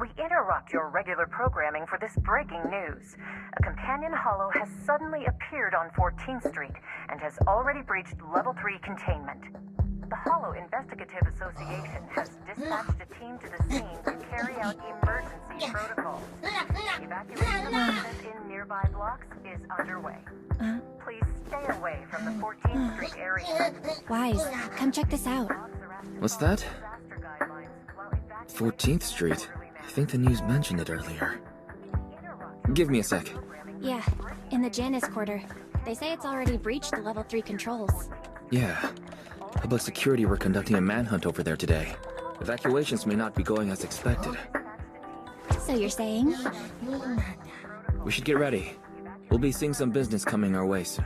We interrupt your regular programming for this breaking news. A companion hollow has suddenly appeared on 14th Street and has already breached Level 3 containment. The Hollow Investigative Association has dispatched a team to the scene to carry out emergency protocols. Evacuation of residents in nearby blocks is underway. Please stay away from the 14th Street area. Wise, come check this out. What's that? 14th Street? I think the news mentioned it earlier. Give me a sec. Yeah, in the Janus quarter. They say it's already breached the level 3 controls. Yeah. Public security were conducting a manhunt over there today. Evacuations may not be going as expected. So you're saying? We should get ready. We'll be seeing some business coming our way soon.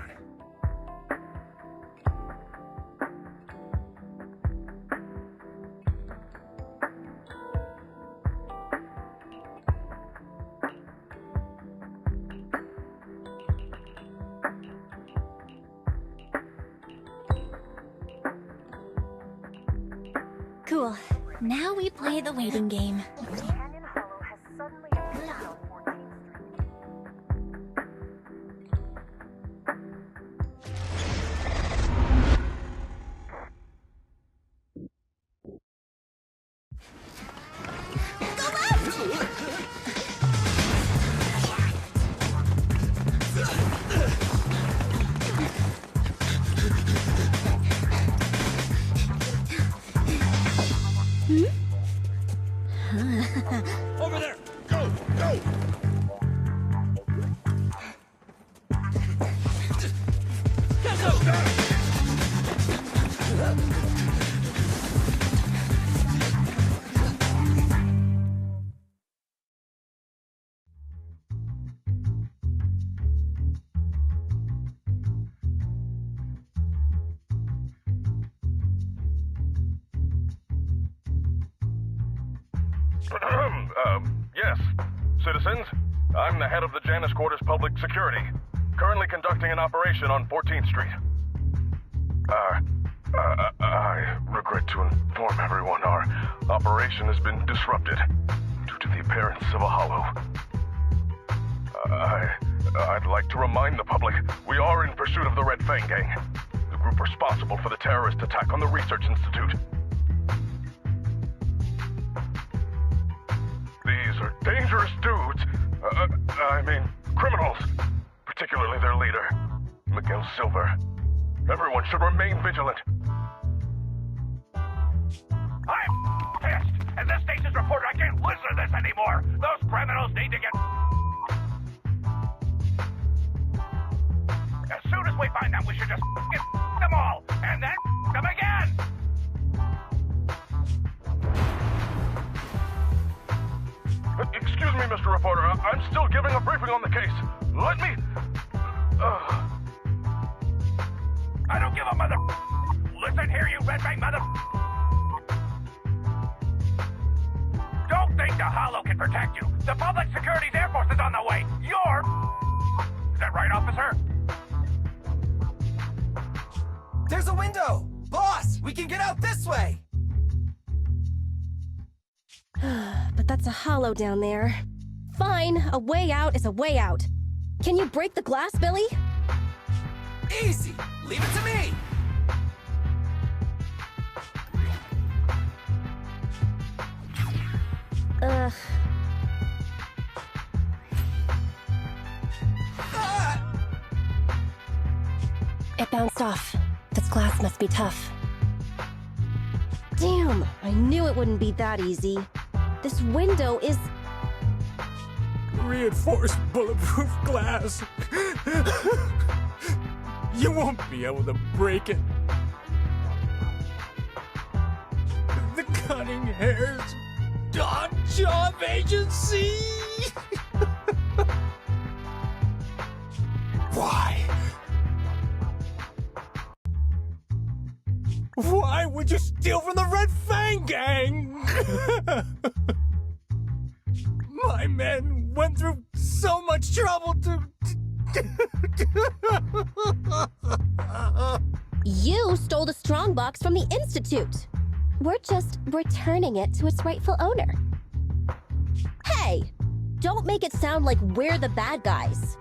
Cool. Now we play the waiting game. Companion hollow has suddenly appeared on 14th Street. Over there! Go! Go! Get those guys! Yes. Citizens, I'm the head of the Janus Quarters Public Security, currently conducting an operation on 14th Street. I regret to inform everyone our operation has been disrupted due to the appearance of a hollow. I'd like to remind the public we are in pursuit of the Red Fang Gang, the group responsible for the terrorist attack on the Research Institute. These are dangerous dudes. Criminals. Particularly their leader, Miguel Silver. Everyone should remain vigilant. I'm pissed! As this station's reporter, I can't listen to this anymore! Those criminals need to get... As soon as we find them, we should just get them all, and then them again! Excuse me, Mr. Reporter. I'm still giving a briefing on the case. Let me... I don't give a mother... Listen here, you Red Fang mother... Don't think the Hollow can protect you. The Public Security's Air Force is on the way. You're... Is that right, officer? There's a window! Boss, we can get out this way! But that's a hollow down there. Fine, a way out is a way out. Can you break the glass, Billy? Easy! Leave it to me! Ugh. Ah! It bounced off. This glass must be tough. Damn, I knew it wouldn't be that easy. This window is... Reinforced bulletproof glass. You won't be able to break it. The cunning hairs. Don Job Agency. Why? Why would you steal from the Red Fang Gang? My men went through so much trouble to... You stole the strongbox from the Institute. We're just returning it to its rightful owner. Hey! Don't make it sound like we're the bad guys.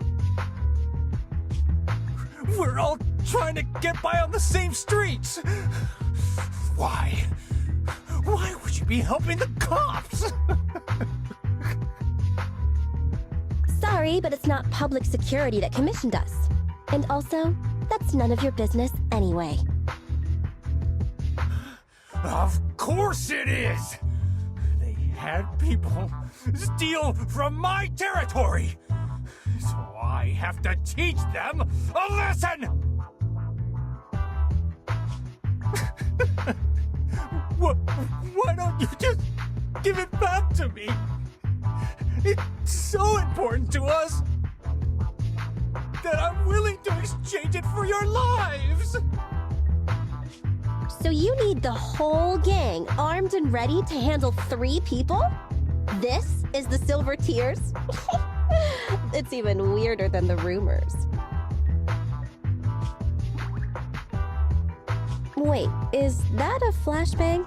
We're all trying to get by on the same streets. Why? Why would you be helping the cops? Sorry, but it's not public security that commissioned us. And also, that's none of your business anyway. Of course it is! They had people steal from my territory! So I have to teach them a lesson! Why don't you just give it back to me? It's so important to us that I'm willing to exchange it for your lives! So you need the whole gang armed and ready to handle 3 people? This is the Silver Tears? It's even weirder than the rumors. Wait, is that a flashbang?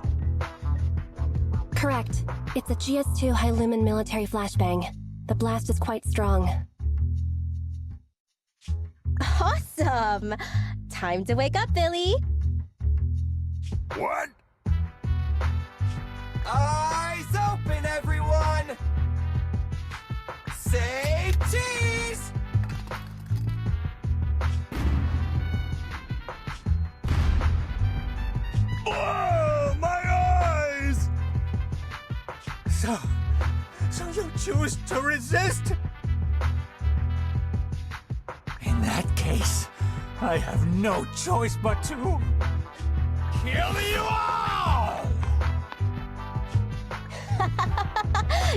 Correct. It's a GS2 high-lumen military flashbang. The blast is quite strong. Awesome! Time to wake up, Billy! What? Eyes open, everyone! Say cheese! Oh, my eyes! So you choose to resist? In that case, I have no choice but to kill you all!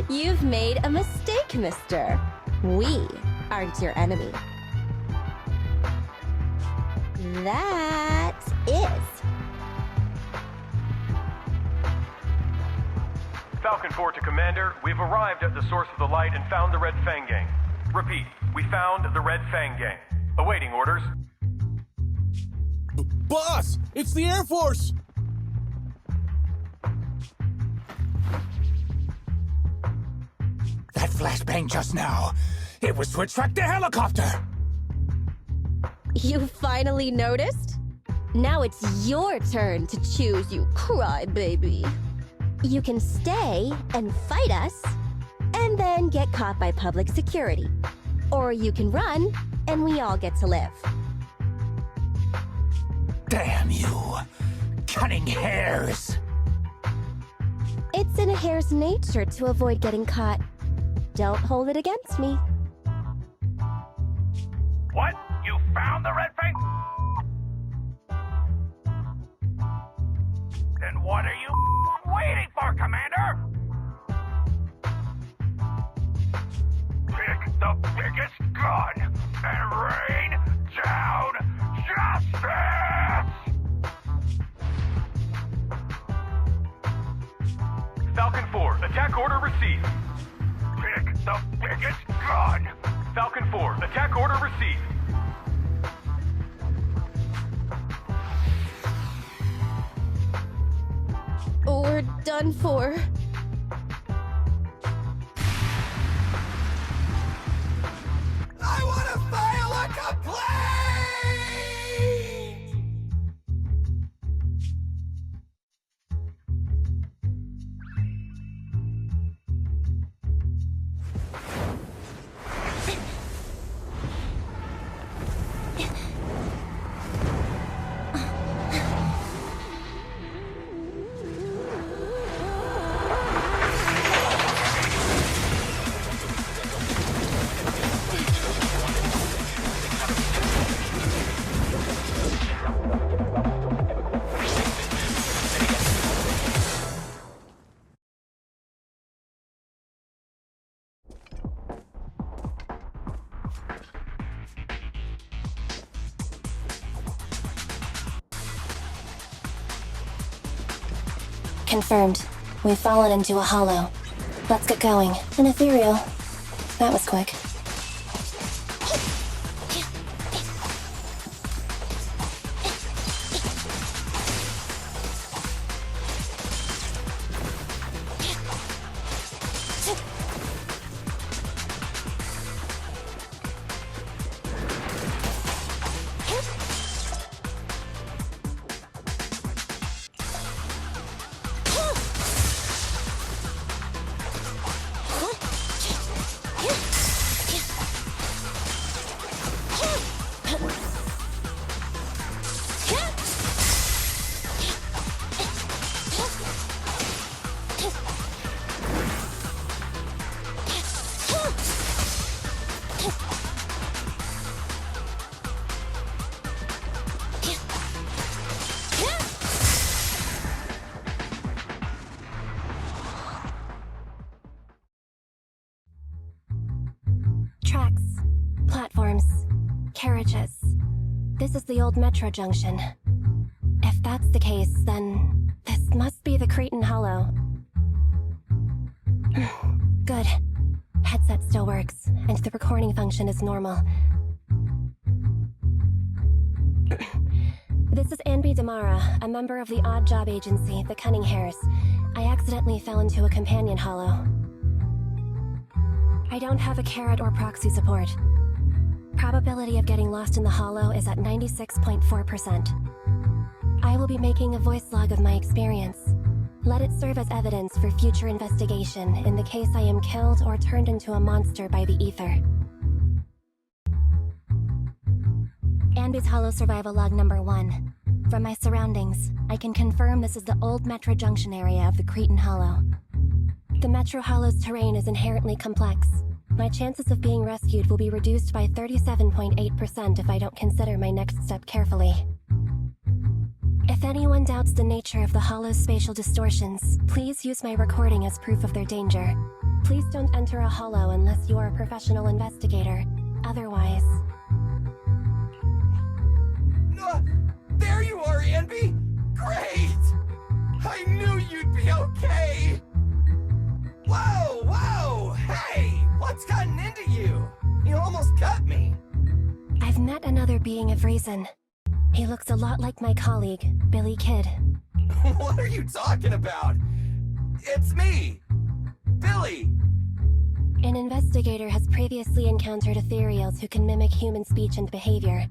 You've made a mistake, mister. We aren't your enemy. That is. Falcon 4 to Commander, we've arrived at the source of the light and found the Red Fang Gang. Repeat, we found the Red Fang Gang. Awaiting orders. Boss, it's the Air Force! That flashbang just now, it was to attract the helicopter! You finally noticed? Now it's your turn to choose, you crybaby. You can stay and fight us, and then get caught by public security. Or you can run, and we all get to live. Damn you! Cunning hares! It's in a hare's nature to avoid getting caught. Don't hold it against me. What? You found the Red Fang? Then what are you waiting for, Commander? Pick the biggest gun and rain down justice! Falcon 4, attack order received. Pick the biggest gun! Falcon 4, attack order received. We're done for. I want to file a complaint! Confirmed. We've fallen into a hollow. Let's get going. An ethereal. That was quick. Tracks, platforms, carriages. This is the old metro junction. If that's the case, then this must be the Cretan Hollow. Good. Headset still works, and the recording function is normal. This is Anby Damara, a member of the odd job agency, the Cunning Hairs. I accidentally fell into a companion hollow. I don't have a carrot or proxy support. Probability of getting lost in the hollow is at 96.4%. I will be making a voice log of my experience. Let it serve as evidence for future investigation in the case I am killed or turned into a monster by the ether. Anby's Hollow Survival Log number 1. From my surroundings, I can confirm this is the old Metro Junction area of the Cretan Hollow. The Metro Hollow's terrain is inherently complex. My chances of being rescued will be reduced by 37.8% if I don't consider my next step carefully. If anyone doubts the nature of the Hollow's spatial distortions, please use my recording as proof of their danger. Please don't enter a Hollow unless you are a professional investigator. Otherwise... There you are, Anby! Great! I knew you'd be okay! Whoa, whoa! Hey! What's gotten into you? You almost cut me! I've met another being of reason. He looks a lot like my colleague, Billy Kidd. What are you talking about? It's me! Billy! An investigator has previously encountered ethereals who can mimic human speech and behavior.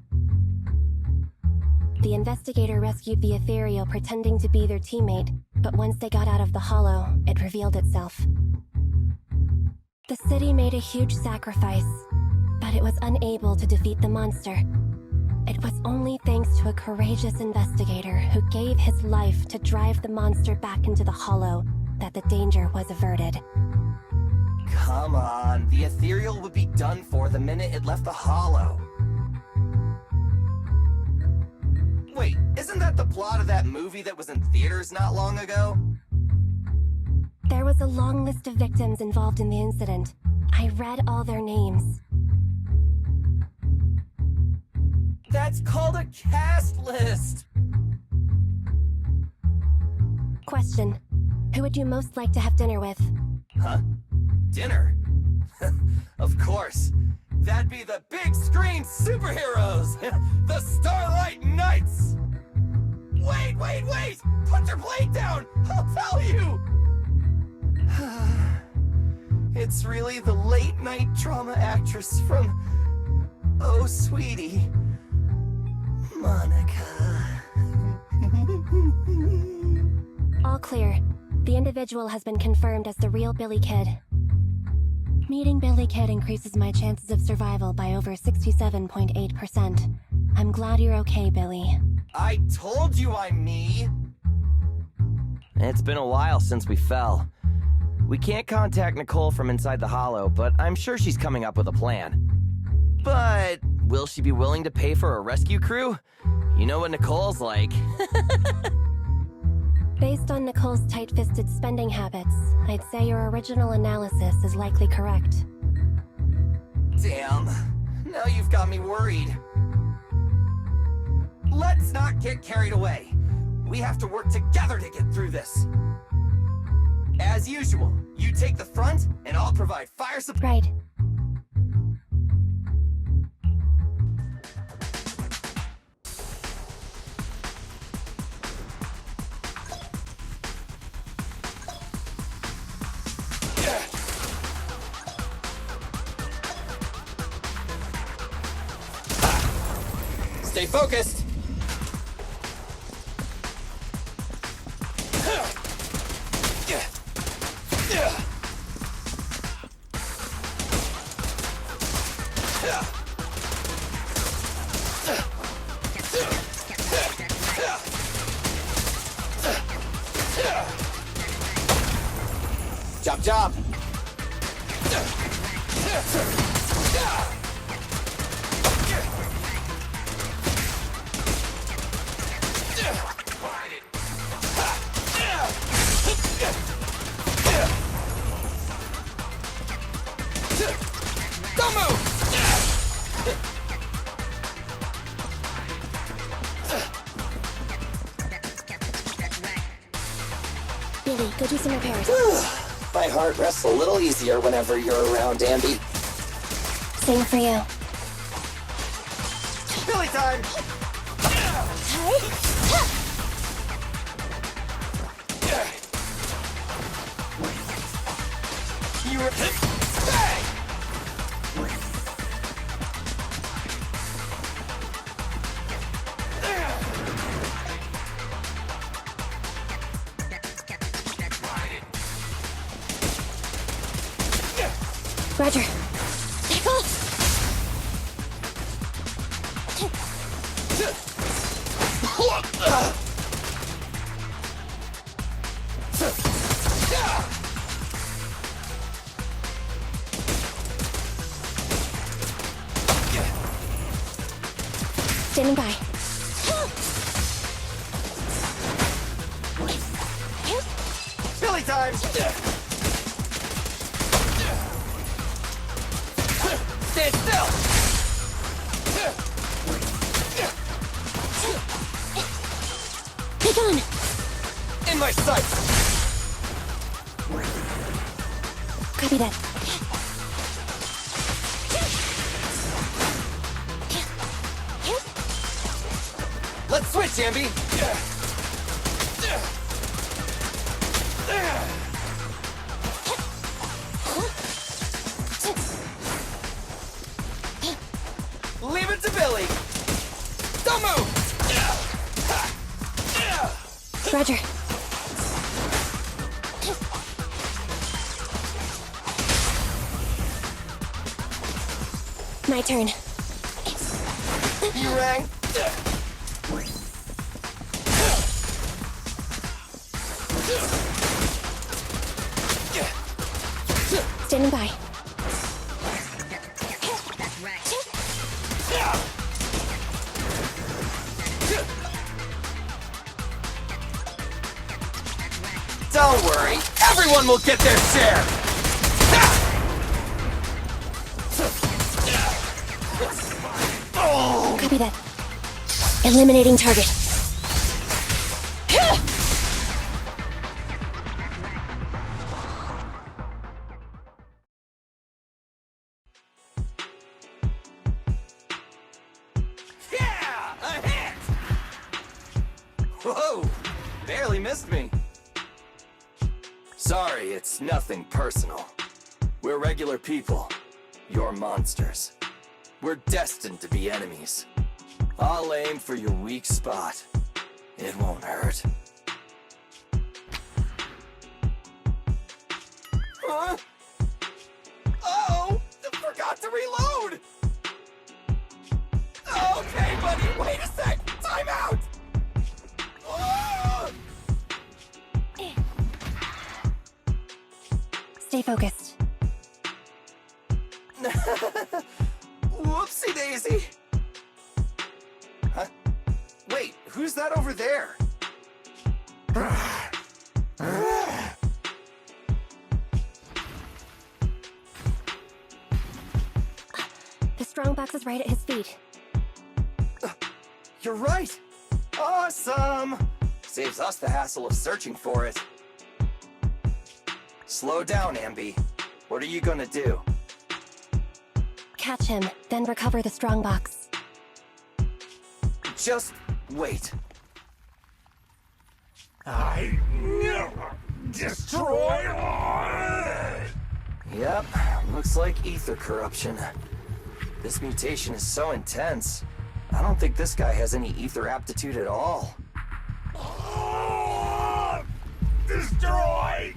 The investigator rescued the ethereal pretending to be their teammate, but once they got out of the hollow, it revealed itself. The city made a huge sacrifice, but it was unable to defeat the monster. It was only thanks to a courageous investigator who gave his life to drive the monster back into the hollow that the danger was averted. Come on, the ethereal would be done for the minute it left the hollow. Wait, isn't that the plot of that movie that was in theaters not long ago? There was a long list of victims involved in the incident. I read all their names. That's called a cast list! Question. Who would you most like to have dinner with? Huh? Dinner? Of course. That'd be the big screen superheroes! The Starlight Knights! Wait! Put your blade down! I'll tell you! It's really the late-night drama actress from... Oh, sweetie. Monica. All clear. The individual has been confirmed as the real Billy Kidd. Meeting Billy Kidd increases my chances of survival by over 67.8%. I'm glad you're okay, Billy. I told you I'm me! It's been a while since we fell. We can't contact Nicole from inside the hollow, but I'm sure she's coming up with a plan. But will she be willing to pay for a rescue crew? You know what Nicole's like. Based on Nicole's tight-fisted spending habits, I'd say your original analysis is likely correct. Damn. Now you've got me worried. Let's not get carried away. We have to work together to get through this. As usual, you take the front, and I'll provide fire support. Right. Stay focused. Job. Don't move! Billy, go do some repairs. My heart rests a little easier whenever you're around, Ambi. Same for you. Billy time! You were... Bang! Roger. Pickle! Standing by. Billy time! Stand still! Take on! In my sight! Copy that. Let's switch, Ambi! Leave it to Billy! Don't move! Roger. My turn. You rang? Standing by. Don't worry, everyone will get their share! Copy that. Eliminating target. Yeah! A hit! Whoa! Barely missed me. Sorry, it's nothing personal. We're regular people. You're monsters. We're destined to be enemies. I'll aim for your weak spot. It won't hurt. Huh? Oh! I forgot to reload! Okay, buddy, wait a sec! Time out! Oh! Stay focused. Whoopsie daisy! Huh? Wait, who's that over there? The strongbox is right at his feet. You're right! Awesome! Saves us the hassle of searching for it. Slow down, Ambi. What are you gonna do? Catch him, then recover the strongbox. Just wait. I never destroy all. Yep, looks like ether corruption. This mutation is so intense. I don't think this guy has any ether aptitude at all. Destroy!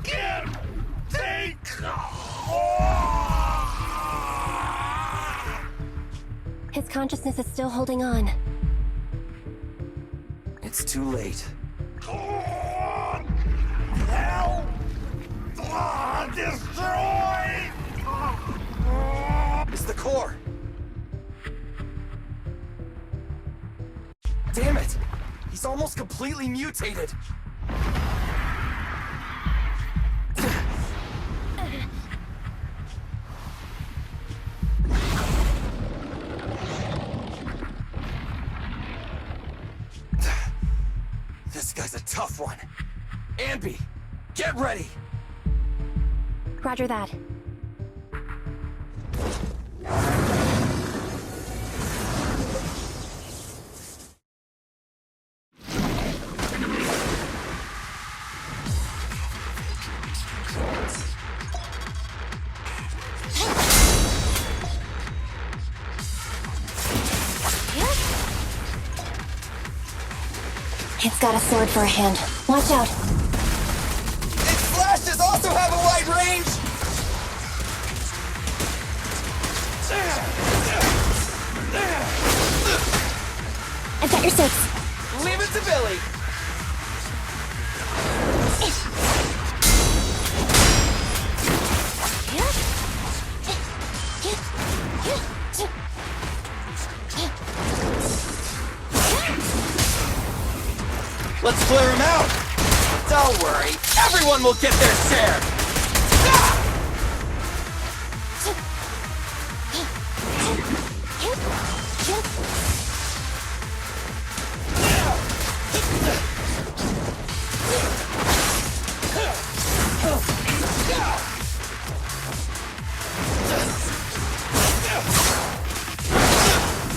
Give! Take! His consciousness is still holding on. It's too late. Help! Destroy! It's the core! Damn it! He's almost completely mutated! tough one. Anby, get ready! Roger that. It's got a sword for a hand. Watch out. Its flashes also have a wide range! I've got your six. Leave it to Billy! Let's clear him out! Don't worry, everyone will get their share!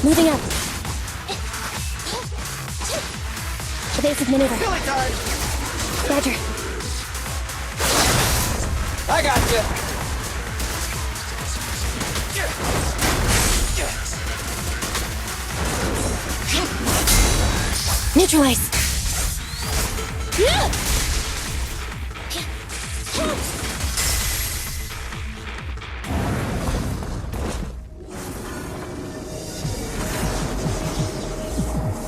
Moving up. Evasive maneuver. Billy time! Roger. I got you! Neutralize.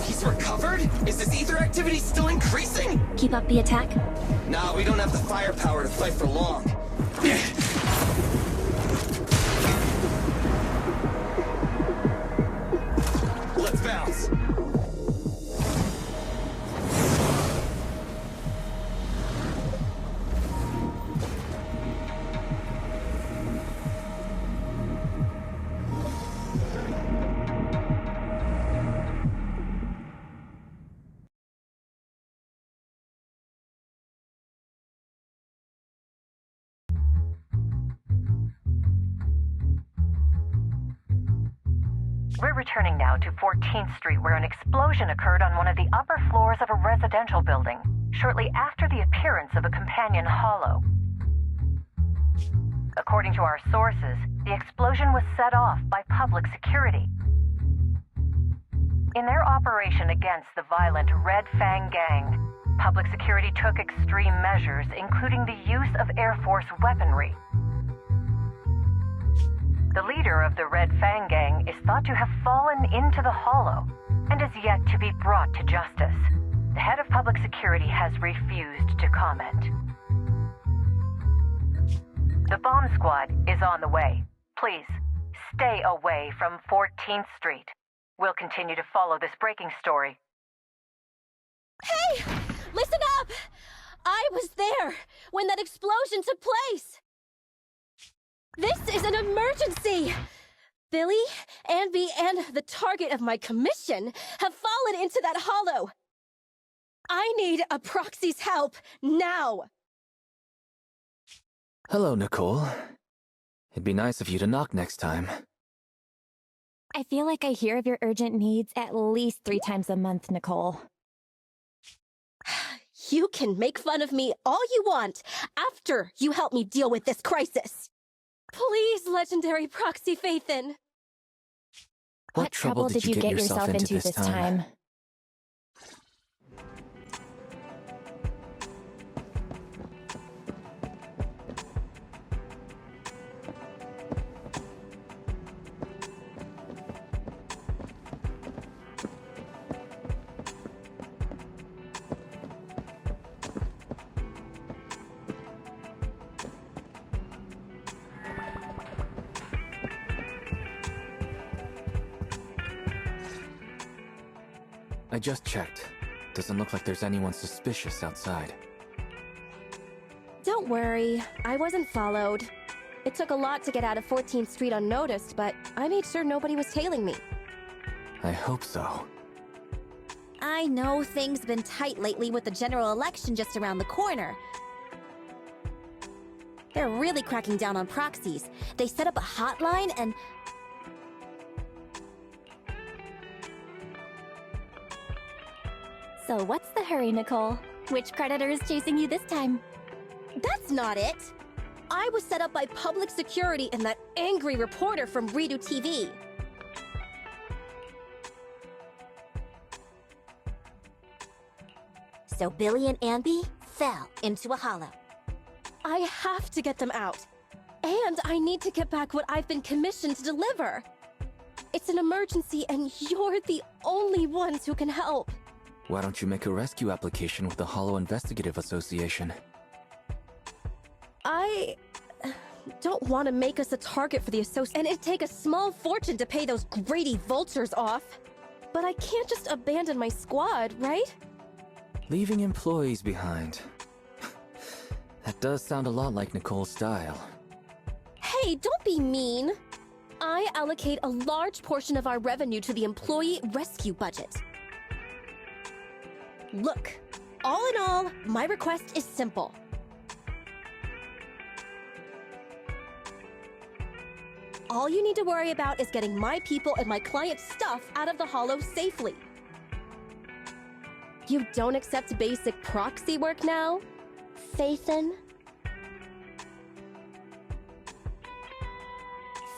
He's recovered? Is his ether activity still increasing? Keep up the attack. Nah, we don't have the firepower to fight for long. Let's bounce. We're returning now to 14th Street, where an explosion occurred on one of the upper floors of a residential building, shortly after the appearance of a companion hollow. According to our sources, the explosion was set off by public security. In their operation against the violent Red Fang gang, public security took extreme measures, including the use of Air Force weaponry. The leader of the Red Fang gang is thought to have fallen into the hollow and is yet to be brought to justice. The head of public security has refused to comment. The bomb squad is on the way. Please, stay away from 14th Street. We'll continue to follow this breaking story. Hey! Listen up! I was there when that explosion took place! This is an emergency! Billy, Anby, and the target of my commission have fallen into that hollow. I need a proxy's help now! Hello, Nicole. It'd be nice of you to knock next time. I feel like I hear of your urgent needs at least 3 times a month, Nicole. You can make fun of me all you want after you help me deal with this crisis. Please, legendary proxy Phaethon. What trouble did you get yourself into this time? I just checked. Doesn't look like there's anyone suspicious outside. Don't worry, I wasn't followed. It took a lot to get out of 14th Street unnoticed, but I made sure nobody was tailing me. I hope so. I know things been tight lately with the general election just around the corner. They're really cracking down on proxies. They set up a hotline and... So what's the hurry, Nicole? Which creditor is chasing you this time? That's not it! I was set up by public security and that angry reporter from Redo TV. So Billy and Anby fell into a hollow. I have to get them out. And I need to get back what I've been commissioned to deliver. It's an emergency and you're the only ones who can help. Why don't you make a rescue application with the Hollow Investigative Association? I don't want to make us a target for the association, and it'd take a small fortune to pay those greedy vultures off. But I can't just abandon my squad, right? Leaving employees behind. That does sound a lot like Nicole's style. Hey, don't be mean. I allocate a large portion of our revenue to the employee rescue budget. Look, all in all, my request is simple. All you need to worry about is getting my people and my clients' stuff out of the Hollow safely. You don't accept basic proxy work now, Phaethon?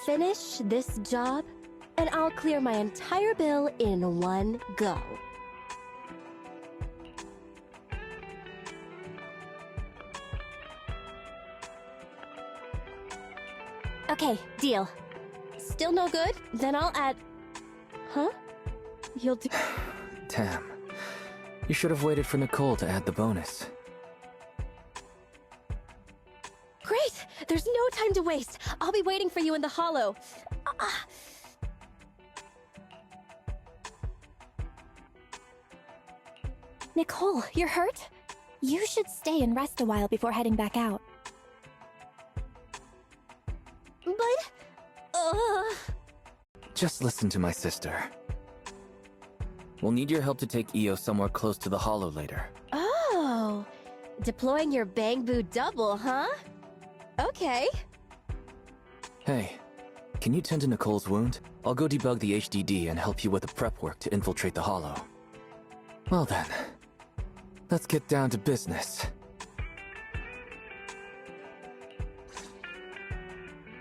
Finish this job, and I'll clear my entire bill in one go. Okay, deal. Still no good? Then I'll add... Huh? You'll do... Tam, you should have waited for Nicole to add the bonus. Great! There's no time to waste. I'll be waiting for you in the Hollow. Nicole, you're hurt? You should stay and rest a while before heading back out. But... Just listen to my sister. We'll need your help to take Io somewhere close to the Hollow later. Oh! Deploying your Bang Boo double, huh? Okay. Hey, can you tend to Nicole's wound? I'll go debug the HDD and help you with the prep work to infiltrate the Hollow. Well then, let's get down to business.